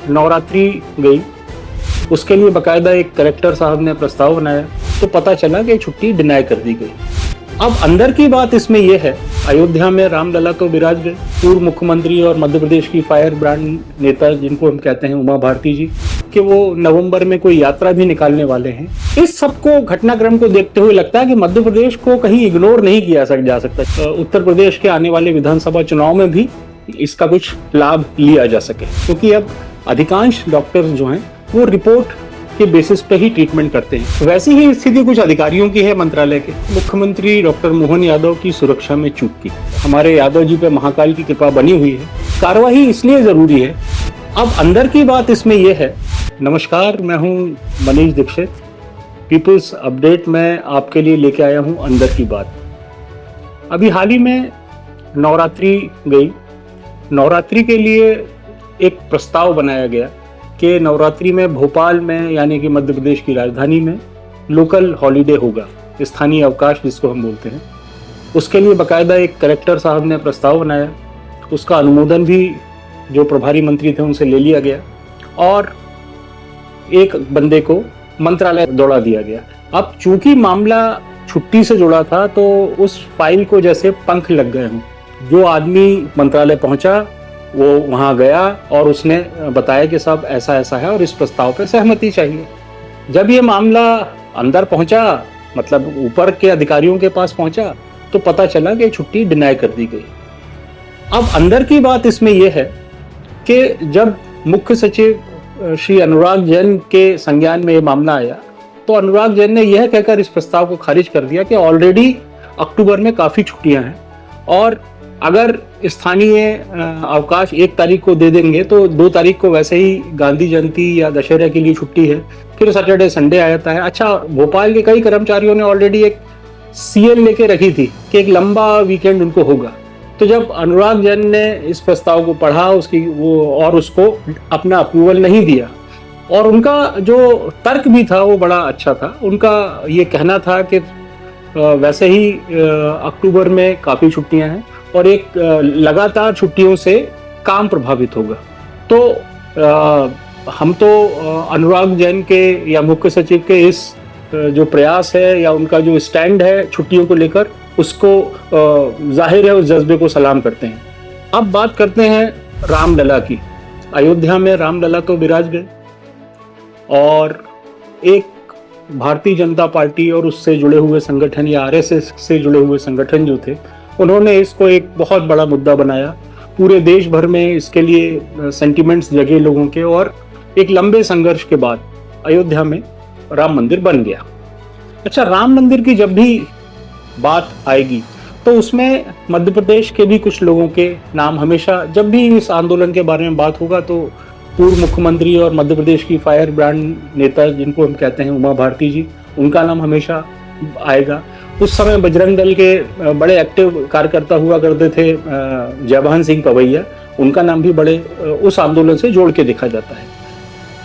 नवरात्रि गई, उसके लिए बाकायदा एक कलेक्टर साहब ने प्रस्ताव बनाया तो पता चला कि छुट्टी डिनाई कर दी गई। अब अंदर की बात इसमें यह है, अयोध्या में रामलला तो विराज गए, पूर्व मुख्यमंत्री और मध्य प्रदेश की फायर ब्रांड नेता जिनको हम कहते हैं उमा भारती जी, कि वो नवंबर में कोई यात्रा भी निकालने वाले हैं। इस सबको घटनाक्रम को देखते हुए लगता है कि मध्य प्रदेश को कहीं इग्नोर नहीं किया जा सकता। उत्तर प्रदेश के आने वाले विधानसभा चुनाव में भी इसका कुछ लाभ लिया जा सके, क्योंकि अब अधिकांश डॉक्टर्स जो हैं वो रिपोर्ट के बेसिस पे ही ट्रीटमेंट करते हैं। वैसी ही स्थिति कुछ अधिकारियों की है मंत्रालय के। मुख्यमंत्री डॉक्टर मोहन यादव की सुरक्षा में चूक की। हमारे यादव जी पे महाकाल की कृपा बनी हुई है, कार्रवाई इसलिए जरूरी है। अब अंदर की बात इसमें यह है। नमस्कार, मैं हूं मनीष दीक्षित। पीपल्स अपडेट में आपके लिए लेके आया हूं अंदर की बात। अभी हाल ही में नवरात्रि गई, नवरात्रि के लिए एक प्रस्ताव बनाया गया कि नवरात्रि में भोपाल में, यानी कि मध्य प्रदेश की राजधानी में, लोकल हॉलीडे होगा, स्थानीय अवकाश जिसको हम बोलते हैं। उसके लिए बाकायदा एक कलेक्टर साहब ने प्रस्ताव बनाया, उसका अनुमोदन भी जो प्रभारी मंत्री थे उनसे ले लिया गया और एक बंदे को मंत्रालय दौड़ा दिया गया। अब चूंकि मामला छुट्टी से जुड़ा था तो उस फाइल को जैसे पंख लग गए हों। जो आदमी मंत्रालय पहुंचा वो वहां गया और उसने बताया कि साहब ऐसा ऐसा है और इस प्रस्ताव पे सहमति चाहिए। जब ये मामला अंदर पहुंचा, मतलब ऊपर के अधिकारियों के पास पहुंचा, तो पता चला कि छुट्टी डिनाई कर दी गई। अब अंदर की बात इसमें यह है कि जब मुख्य सचिव श्री अनुराग जैन के संज्ञान में ये मामला आया तो अनुराग जैन ने यह कहकर इस प्रस्ताव को खारिज कर दिया कि ऑलरेडी अक्टूबर में काफ़ी छुट्टियां हैं और अगर स्थानीय अवकाश 1 तारीख को दे देंगे तो 2 तारीख को वैसे ही गांधी जयंती या दशहरा के लिए छुट्टी है, फिर सैटरडे संडे आ जाता है। अच्छा, भोपाल के कई कर्मचारियों ने ऑलरेडी एक सीएल लेके रखी थी कि एक लंबा वीकेंड उनको होगा। तो जब अनुराग जैन ने इस प्रस्ताव को पढ़ा और उसको अपना अप्रूवल नहीं दिया, और उनका जो तर्क भी था वो बड़ा अच्छा था। उनका ये कहना था कि वैसे ही अक्टूबर में काफ़ी छुट्टियां हैं और एक लगातार छुट्टियों से काम प्रभावित होगा। तो हम तो अनुराग जैन के या मुख्य सचिव के इस जो प्रयास है या उनका जो स्टैंड है छुट्टियों को लेकर, उसको जाहिर है उस जज्बे को सलाम करते हैं। अब बात करते हैं रामलला की। अयोध्या में रामलला तो विराज गए और एक भारतीय जनता पार्टी और उससे जुड़े हुए संगठन या आरएसएस से जुड़े हुए संगठन जो थे, उन्होंने इसको एक बहुत बड़ा मुद्दा बनाया। पूरे देश भर में इसके लिए सेंटिमेंट्स जगे लोगों के, और एक लंबे संघर्ष के बाद अयोध्या में राम मंदिर बन गया। अच्छा, राम मंदिर की जब भी बात आएगी तो उसमें मध्य प्रदेश के भी कुछ लोगों के नाम हमेशा, जब भी इस आंदोलन के बारे में बात होगा तो पूर्व मुख्यमंत्री और मध्य प्रदेश की फायर ब्रांड नेता जिनको हम कहते हैं उमा भारती जी, उनका नाम हमेशा आएगा। उस समय बजरंग दल के बड़े एक्टिव कार्यकर्ता हुआ करते थे जयभान सिंह पवैया, उनका नाम भी बड़े उस आंदोलन से जोड़ के देखा जाता है।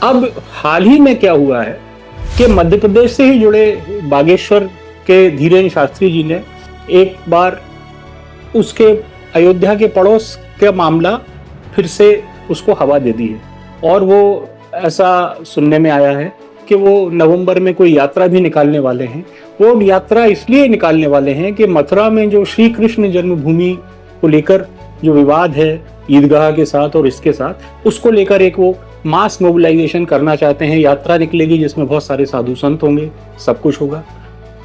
अब हाल ही में क्या हुआ है कि मध्य प्रदेश से ही जुड़े बागेश्वर के धीरेन्द्र शास्त्री जी ने एक बार उसके अयोध्या के पड़ोस का मामला फिर से उसको हवा दे दी है, और वो ऐसा सुनने में आया है कि वो नवंबर में कोई यात्रा भी निकालने वाले हैं। वो यात्रा इसलिए निकालने वाले हैं कि मथुरा में जो श्री कृष्ण जन्मभूमि को लेकर जो विवाद है ईदगाह के साथ और इसके साथ, उसको लेकर एक वो मास मोबिलाइजेशन करना चाहते हैं। यात्रा निकलेगी जिसमें बहुत सारे साधु संत होंगे, सब कुछ होगा।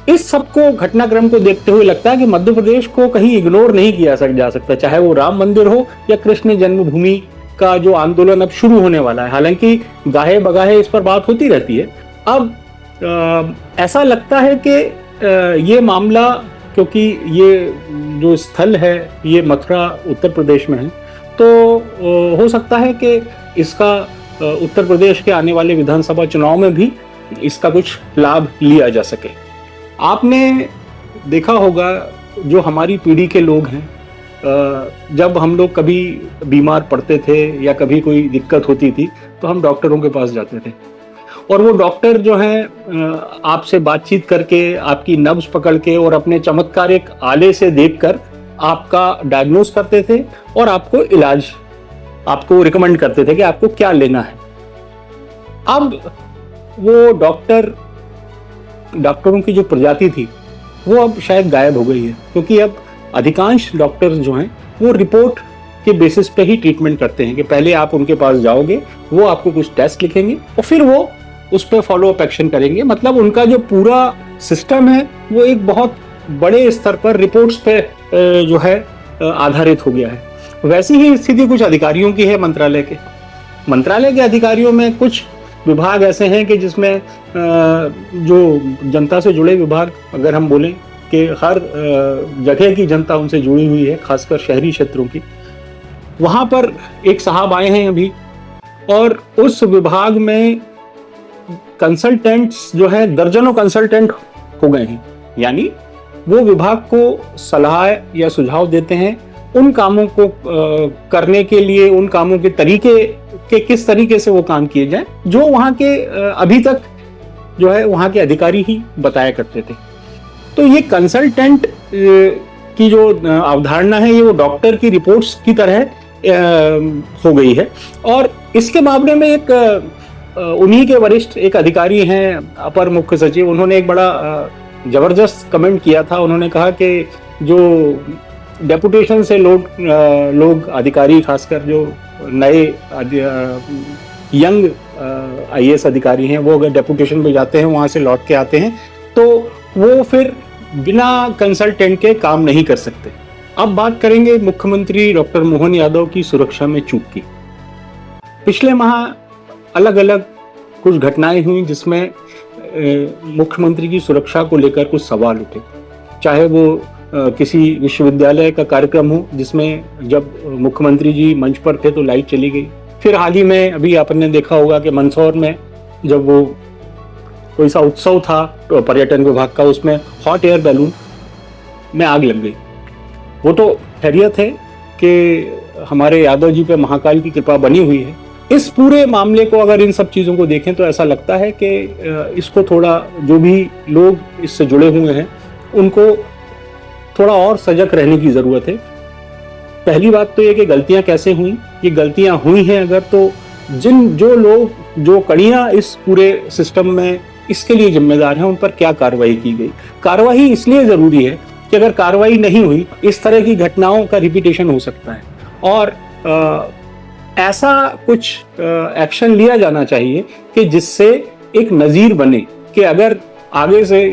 इस सबको घटनाक्रम को देखते हुए लगता है कि मध्य प्रदेश को कहीं इग्नोर नहीं किया जा सकता, चाहे वो राम मंदिर हो या कृष्ण जन्मभूमि का जो आंदोलन अब शुरू होने वाला है। हालांकि गाहे बगाहे इस पर बात होती रहती है। अब ऐसा लगता है कि ये मामला, क्योंकि ये जो स्थल है ये मथुरा उत्तर प्रदेश में है, तो हो सकता है कि इसका उत्तर प्रदेश के आने वाले विधानसभा चुनाव में भी इसका कुछ लाभ लिया जा सके। आपने देखा होगा जो हमारी पीढ़ी के लोग हैं, जब हम लोग कभी बीमार पड़ते थे या कभी कोई दिक्कत होती थी तो हम डॉक्टरों के पास जाते थे, और वो डॉक्टर जो हैं आपसे बातचीत करके, आपकी नब्ज पकड़ के और अपने चमत्कारिक आले से देखकर आपका डायग्नोस करते थे और आपको इलाज आपको रिकमेंड करते थे कि आपको क्या लेना है। अब वो डॉक्टरों की जो प्रजाति थी वो अब शायद गायब हो गई है, क्योंकि अब अधिकांश डॉक्टर्स जो हैं वो रिपोर्ट के बेसिस पे ही ट्रीटमेंट करते हैं कि पहले आप उनके पास जाओगे, वो आपको कुछ टेस्ट लिखेंगे और फिर वो उस पर फॉलो अप एक्शन करेंगे। मतलब उनका जो पूरा सिस्टम है वो एक बहुत बड़े स्तर पर रिपोर्ट्स पे जो है आधारित हो गया है। वैसी ही स्थिति कुछ अधिकारियों की है। मंत्रालय के अधिकारियों में कुछ विभाग ऐसे हैं कि जिसमें जो जनता से जुड़े विभाग, अगर हम बोलें कि हर जगह की जनता उनसे जुड़ी हुई है, खासकर शहरी क्षेत्रों की, वहाँ पर एक साहब आए हैं अभी, और उस विभाग में कंसल्टेंट्स जो है दर्जनों कंसल्टेंट हो गए हैं। यानी वो विभाग को सलाह या सुझाव देते हैं उन कामों को करने के लिए, उन कामों के तरीके के किस तरीके से वो काम किए जाएं, जो वहाँ के अभी तक जो है वहाँ के अधिकारी ही बताया करते थे। तो ये कंसल्टेंट की जो अवधारणा है ये वो डॉक्टर की रिपोर्ट्स की तरह हो गई है। और इसके मामले में एक उन्हीं के वरिष्ठ एक अधिकारी हैं, अपर मुख्य सचिव, उन्होंने एक बड़ा जबरदस्त कमेंट किया था। उन्होंने कहा कि जो डेपुटेशन से लोग अधिकारी, खासकर जो नए यंग आईएएस अधिकारी हैं, वो अगर डेपुटेशन पे जाते हैं, वहाँ से लौट के आते हैं, तो वो फिर बिना कंसल्टेंट के काम नहीं कर सकते। अब बात करेंगे मुख्यमंत्री डॉक्टर मोहन यादव की सुरक्षा में चूक की। पिछले माह अलग अलग कुछ घटनाएं हुई जिसमें मुख्यमंत्री की सुरक्षा को लेकर कुछ सवाल उठे, चाहे वो किसी विश्वविद्यालय का कार्यक्रम हो जिसमें जब मुख्यमंत्री जी मंच पर थे तो लाइट चली गई। फिर हाल ही में अभी आपने देखा होगा कि मंदसौर में जब वो कोई सा उत्सव था तो पर्यटन विभाग का, उसमें हॉट एयर बैलून में आग लग गई। वो तो खैरियत है कि हमारे यादव जी पे महाकाल की कृपा बनी हुई है। इस पूरे मामले को अगर इन सब चीज़ों को देखें तो ऐसा लगता है कि इसको थोड़ा, जो भी लोग इससे जुड़े हुए हैं उनको थोड़ा और सजग रहने की ज़रूरत है। पहली बात तो ये कि गलतियां कैसे हुई, ये गलतियां हुई हैं अगर, तो जो लोग, जो कड़ियां इस पूरे सिस्टम में इसके लिए जिम्मेदार हैं, उन पर क्या कार्रवाई की गई। कार्रवाई इसलिए ज़रूरी है कि अगर कार्रवाई नहीं हुई इस तरह की घटनाओं का रिपीटेशन हो सकता है, और ऐसा कुछ एक्शन लिया जाना चाहिए कि जिससे एक नज़ीर बने कि अगर आगे से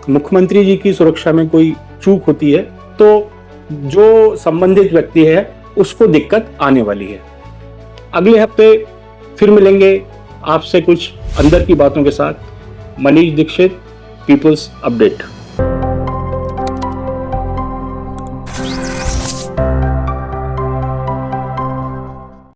मुख्यमंत्री जी की सुरक्षा में कोई चूक होती है तो जो संबंधित व्यक्ति है उसको दिक्कत आने वाली है। अगले हफ्ते फिर मिलेंगे आपसे कुछ अंदर की बातों के साथ। Manish Dikshit, people's update.